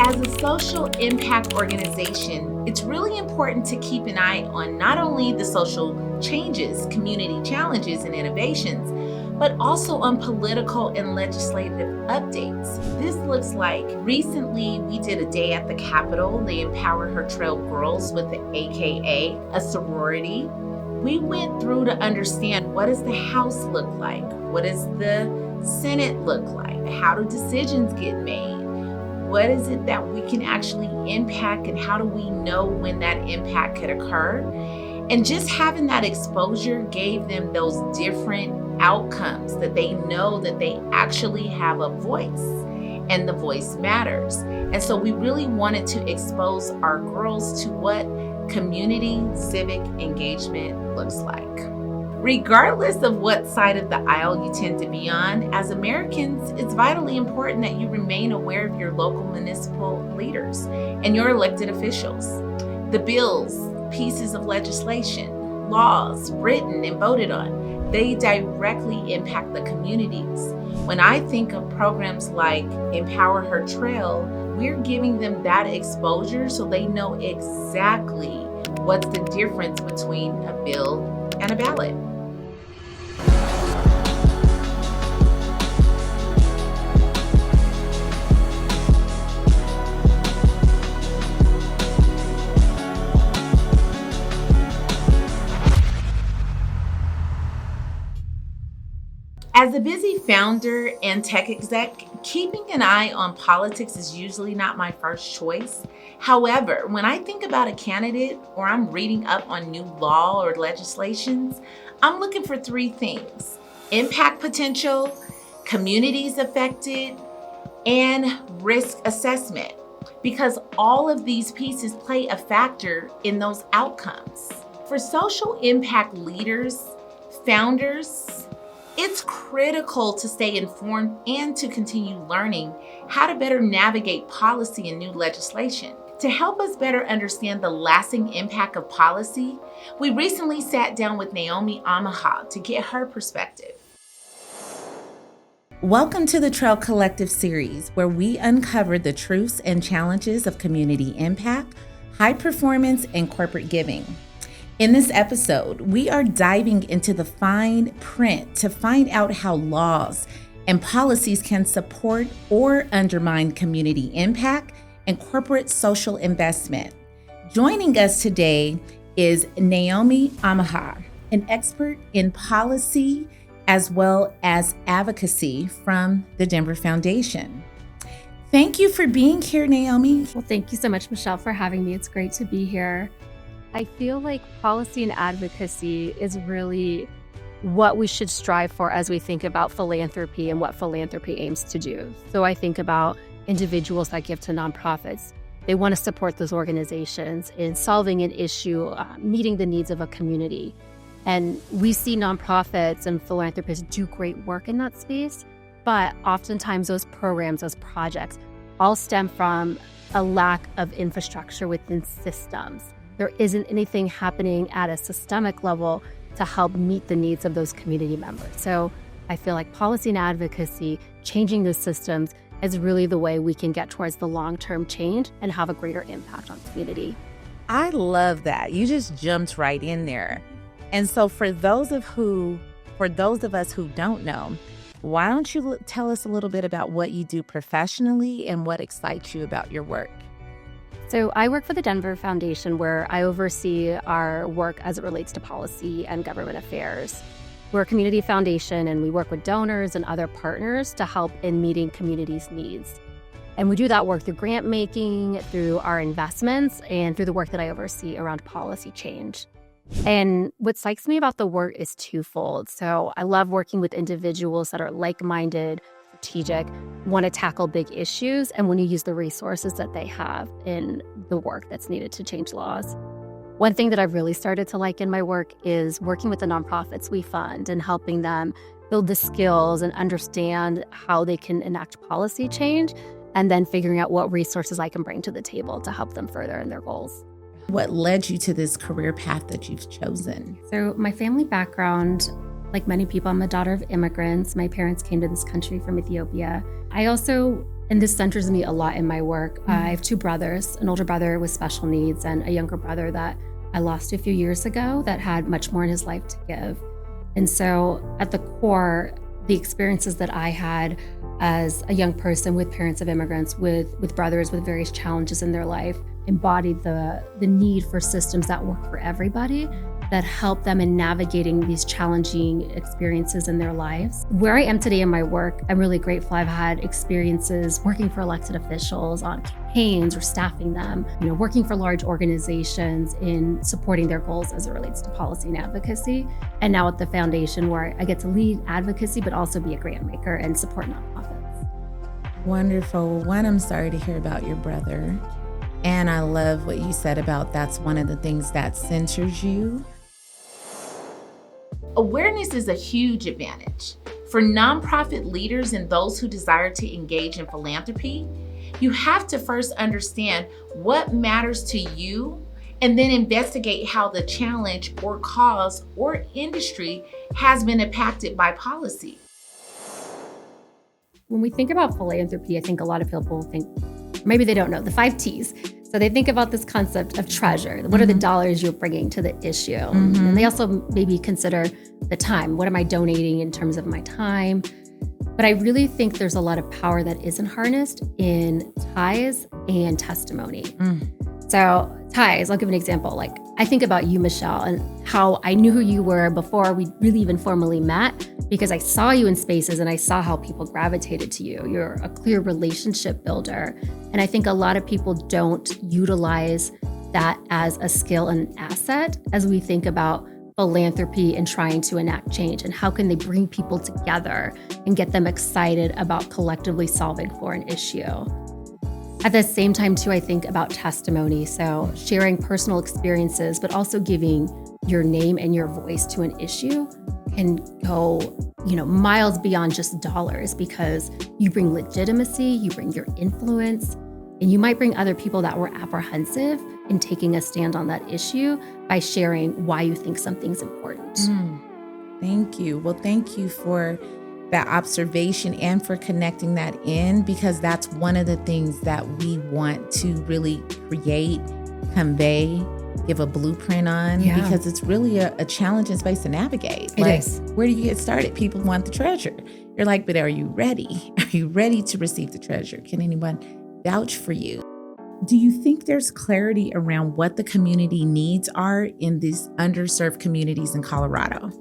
As a social impact organization, it's really important to keep an eye on not only the social changes, community challenges, and innovations, but also on political and legislative updates. This looks like recently we did a day at the Capitol, the Empower Her Trail Girls with the AKA, a sorority. We went through to understand, what does the House look like? What does the Senate look like? How do decisions get made? What is it that we can actually impact, and how do we know when that impact could occur? And just having that exposure gave them those different outcomes, that they know that they actually have a voice and the voice matters. And so we really wanted to expose our girls to what community civic engagement looks like. Regardless of what side of the aisle you tend to be on, as Americans, it's vitally important that you remain aware of your local municipal leaders and your elected officials. The bills, pieces of legislation, laws written and voted on, they directly impact the communities. When I think of programs like Empower Her Trail, we're giving them that exposure so they know exactly what's the difference between a bill and a ballot. As a busy founder and tech exec, keeping an eye on politics is usually not my first choice. However, when I think about a candidate or I'm reading up on new law or legislations, I'm looking for three things: impact potential, communities affected, and risk assessment, because all of these pieces play a factor in those outcomes. For social impact leaders, founders, it's critical to stay informed and to continue learning how to better navigate policy and new legislation. To help us better understand the lasting impact of policy, we recently sat down with Naomi Amaha to get her perspective. Welcome to the Trail Collective series, where we uncover the truths and challenges of community impact, high performance, and corporate giving. In this episode, we are diving into the fine print to find out how laws and policies can support or undermine community impact and corporate social investment. Joining us today is Naomi Amaha, an expert in policy as well as advocacy from the Denver Foundation. Thank you for being here, Naomi. Well, thank you so much, Michelle, for having me. It's great to be here. I feel like policy and advocacy is really what we should strive for as we think about philanthropy and what philanthropy aims to do. So I think about individuals that give to nonprofits. They want to support those organizations in solving an issue, meeting the needs of a community. And we see nonprofits and philanthropists do great work in that space, but oftentimes those programs, those projects, all stem from a lack of infrastructure within systems. There isn't anything happening at a systemic level to help meet the needs of those community members. So I feel like policy and advocacy, changing those systems, is really the way we can get towards the long-term change and have a greater impact on community. I love that. You just jumped right in there. And so for those of us who don't know, why don't you tell us a little bit about what you do professionally and what excites you about your work? So I work for the Denver Foundation, where I oversee our work as it relates to policy and government affairs. We're a community foundation, and we work with donors and other partners to help in meeting communities' needs. And we do that work through grant making, through our investments, and through the work that I oversee around policy change. And what excites me about the work is twofold. So I love working with individuals that are like-minded, strategic, want to tackle big issues, and want to use the resources that they have in the work that's needed to change laws. One thing that I've really started to like in my work is working with the nonprofits we fund and helping them build the skills and understand how they can enact policy change, and then figuring out what resources I can bring to the table to help them further in their goals. What led you to this career path that you've chosen? So my family background, like many people, I'm a daughter of immigrants. My parents came to this country from Ethiopia. I also And this centers me a lot in my work. I have two brothers, an older brother with special needs and a younger brother that I lost a few years ago that had much more in his life to give. And so at the core, the experiences that I had as a young person with parents of immigrants, with brothers with various challenges in their life, embodied the need for systems that work for everybody, that help them in navigating these challenging experiences in their lives. Where I am today in my work, I'm really grateful. I've had experiences working for elected officials on campaigns or staffing them, working for large organizations in supporting their goals as it relates to policy and advocacy. And now at the foundation where I get to lead advocacy, but also be a grant maker and support nonprofits. Wonderful. One, I'm sorry to hear about your brother. And I love what you said about that's one of the things that centers you. Awareness is a huge advantage. For nonprofit leaders and those who desire to engage in philanthropy, you have to first understand what matters to you and then investigate how the challenge or cause or industry has been impacted by policy. When we think about philanthropy, I think a lot of people think, maybe they don't know, the 5 T's. So they think about this concept of treasure. What are the dollars you're bringing to the issue? And they also maybe consider the time. What am I donating in terms of my time? But I really think there's a lot of power that isn't harnessed in ties and testimony. So ties, I'll give an example. Like I think about you, Michelle, and how I knew who you were before we really even formally met because I saw you in spaces and I saw how people gravitated to you. You're a clear relationship builder. And I think a lot of people don't utilize that as a skill and asset as we think about philanthropy and trying to enact change and how can they bring people together and get them excited about collectively solving for an issue. At the same time, too, I think about testimony. So sharing personal experiences, but also giving your name and your voice to an issue can go, miles beyond just dollars because you bring legitimacy, you bring your influence, and you might bring other people that were apprehensive in taking a stand on that issue by sharing why you think something's important. Thank you. Well, thank you for that observation and for connecting that in, because that's one of the things that we want to really create, convey, give a blueprint on, because it's really a challenging space to navigate. It is. Where do you get started? People want the treasure. You're like, but are you ready? Are you ready to receive the treasure? Can anyone vouch for you? Do you think there's clarity around what the community needs are in these underserved communities in Colorado?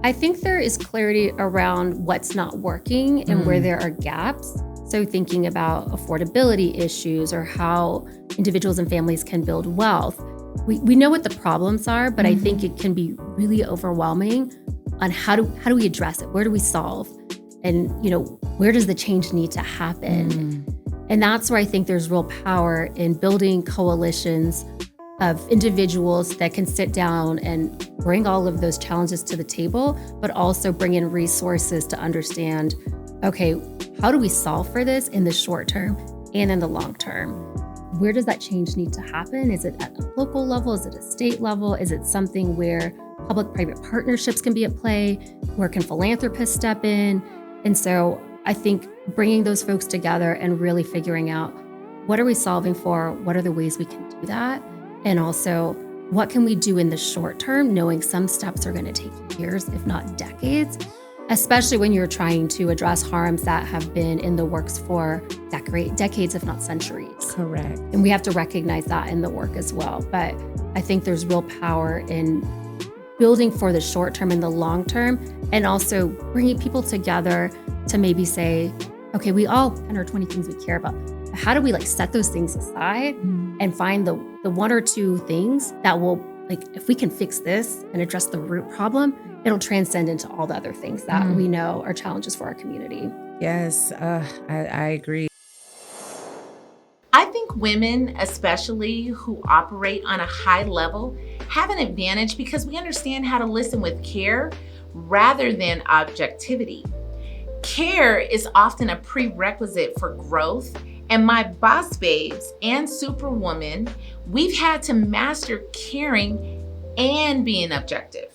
I think there is clarity around what's not working and where there are gaps. So thinking about affordability issues or how individuals and families can build wealth. We know what the problems are, but I think it can be really overwhelming on how do we address it? Where do we solve? And, where does the change need to happen? And that's where I think there's real power in building coalitions of individuals that can sit down and bring all of those challenges to the table, but also bring in resources to understand, okay, how do we solve for this in the short term and in the long term? Where does that change need to happen? Is it at a local level? Is it a state level? Is it something where public-private partnerships can be at play? Where can philanthropists step in? And so I think bringing those folks together and really figuring out what are we solving for? What are the ways we can do that? And also, what can we do in the short term, knowing some steps are going to take years, if not decades, especially when you're trying to address harms that have been in the works for decades, if not centuries. Correct. And we have to recognize that in the work as well. But I think there's real power in building for the short term and the long term, and also bringing people together to maybe say, okay, we all 10 or 20 things we care about. How do we set those things aside and find the one or two things that will, if we can fix this and address the root problem, it'll transcend into all the other things that we know are challenges for our community. Yes, I agree. I think women, especially who operate on a high level, have an advantage because we understand how to listen with care rather than objectivity. Care is often a prerequisite for growth, and my boss babes and superwoman, we've had to master caring and being objective.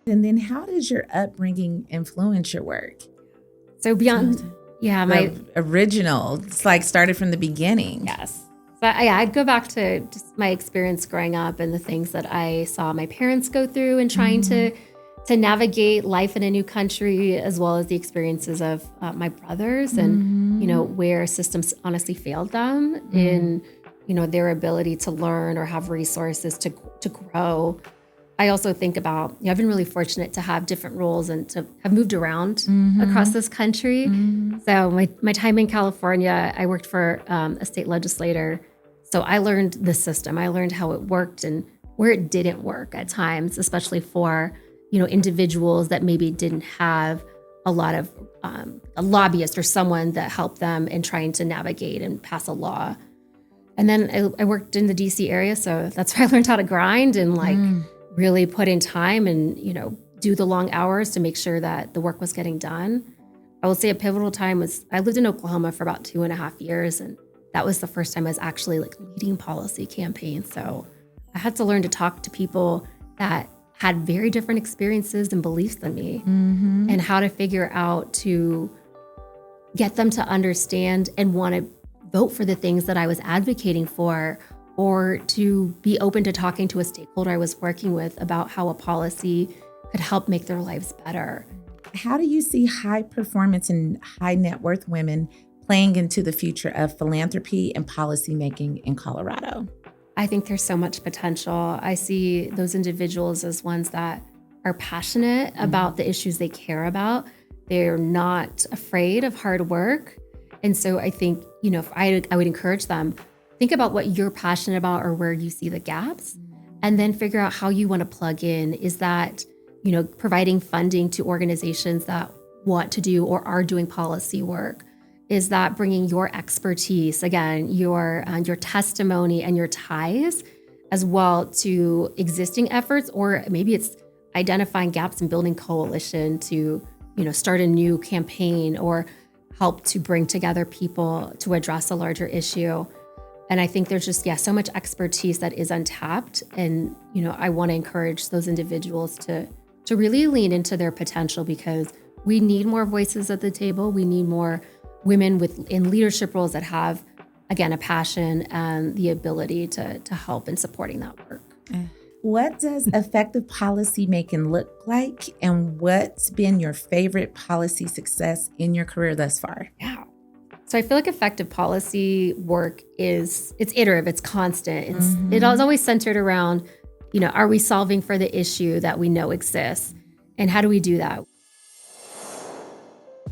And then how does your upbringing influence your work? So beyond Yeah, the original. It's like started from the beginning. Yes. So I'd go back to just my experience growing up and the things that I saw my parents go through and trying to navigate life in a new country, as well as the experiences of my brothers and, where systems honestly failed them in, their ability to learn or have resources to grow. I also think about, I've been really fortunate to have different roles and to have moved around across this country. So my time in California, I worked for a state legislator. So I learned the system. I learned how it worked and where it didn't work at times, especially for, individuals that maybe didn't have a lot of a lobbyist or someone that helped them in trying to navigate and pass a law. And then I worked in the DC area. So that's where I learned how to grind and really put in time and, do the long hours to make sure that the work was getting done. I will say a pivotal time was I lived in Oklahoma for about 2.5 years. And that was the first time I was actually leading policy campaigns. So I had to learn to talk to people that had very different experiences and beliefs than me and how to figure out to get them to understand and want to vote for the things that I was advocating for, or to be open to talking to a stakeholder I was working with about how a policy could help make their lives better. How do you see high performance and high net worth women playing into the future of philanthropy and policymaking in Colorado? I think there's so much potential. I see those individuals as ones that are passionate about the issues they care about. They're not afraid of hard work. And so I think, if I would encourage them, think about what you're passionate about or where you see the gaps, and then figure out how you want to plug in. Is that, providing funding to organizations that want to do or are doing policy work? Is that bringing your expertise, again, your testimony and your ties as well to existing efforts, or maybe it's identifying gaps and building coalition to, start a new campaign or help to bring together people to address a larger issue. And I think there's just, so much expertise that is untapped. And, I want to encourage those individuals to really lean into their potential, because we need more voices at the table. We need more women in leadership roles that have, again, a passion and the ability to help in supporting that work. What does effective policy making look like, and what's been your favorite policy success in your career thus far? Yeah. So I feel like effective policy work it's iterative, it's constant. It is always centered around, are we solving for the issue that we know exists? And how do we do that?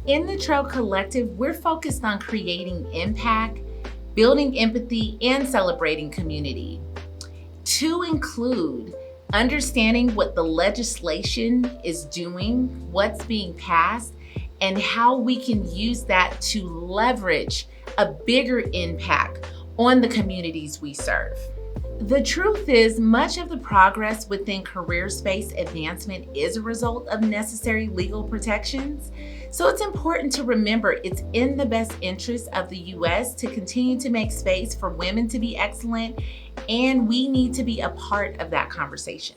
In the Trail Collective, we're focused on creating impact, building empathy, and celebrating community. To include understanding what the legislation is doing, what's being passed, and how we can use that to leverage a bigger impact on the communities we serve. The truth is, much of the progress within career space advancement is a result of necessary legal protections. So it's important to remember it's in the best interest of the U.S. to continue to make space for women to be excellent, and we need to be a part of that conversation.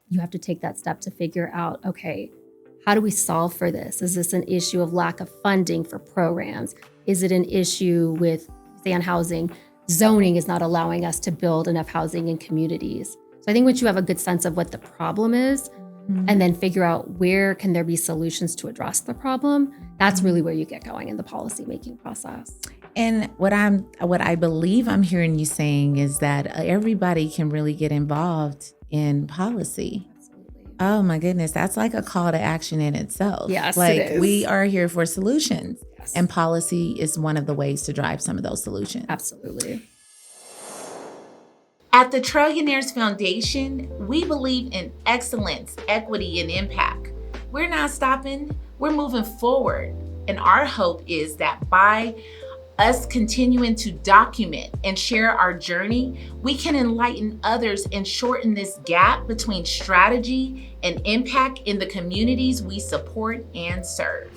You have to take that step to figure out, okay, how do we solve for this? Is this an issue of lack of funding for programs? Is it an issue with, say, on housing? Zoning is not allowing us to build enough housing in communities. So I think once you have a good sense of what the problem is, and then figure out where can there be solutions to address the problem, that's really where you get going in the policymaking process. And what I believe I'm hearing you saying is that everybody can really get involved in policy. Absolutely. Oh my goodness, that's like a call to action in itself. Yes, like it is. We are here for solutions. Yes. And policy is one of the ways to drive some of those solutions. Absolutely. At the Trillionaires Foundation, we believe in excellence, equity, and impact. We're not stopping, we're moving forward. And our hope is that by us continuing to document and share our journey, we can enlighten others and shorten this gap between strategy and impact in the communities we support and serve.